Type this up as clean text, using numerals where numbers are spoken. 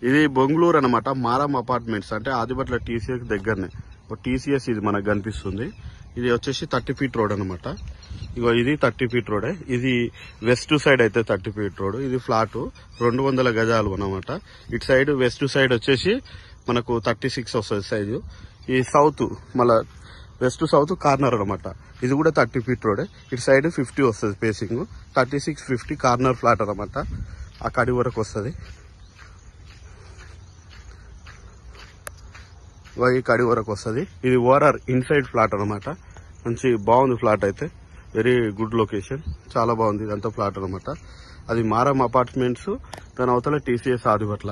ఇది బొంగళూరు అనమాట, మారం అపార్ట్మెంట్స్ అంటే ఆదిబట్ల టీసీఎస్ దగ్గరనే. టీసీఎస్ ఇది మనకు కనిపిస్తుంది. ఇది వచ్చేసి 30 ఫీట్ రోడ్ అనమాట. ఇగో ఇది 30 ఫీట్ రోడే. ఇది వెస్ట్ సైడ్ అయితే 30 ఫీట్ రోడ్. ఇది ఫ్లాట్ 200 గజాలు అనమాట. ఇటు సైడ్ వెస్ట్ సైడ్ వచ్చేసి మనకు 36 వస్తుంది సైజు. ఈ సౌత్ మళ్ళా వెస్ట్ సౌత్ కార్నర్ అనమాట. ఇది కూడా 30 ఫీట్ రోడే. ఇటు సైడ్ 50 వస్తుంది పేసింగ్. 36, 50 కార్నర్ ఫ్లాట్ అనమాట. ఆ కడి వరకు వస్తుంది. ఈ కడి వరకు వస్తుంది. ఇది ఓఆర్ఆర్ ఇన్సైడ్ ఫ్లాట్ అనమాట. మంచి బాగుంది ఫ్లాట్ అయితే. వెరీ గుడ్ లొకేషన్, చాలా బాగుంది. ఇదంతా ఫ్లాట్ అనమాట. అది మారం అపార్ట్మెంట్స్, దాని అవతల టీసీఎస్ ఆదిబట్ల.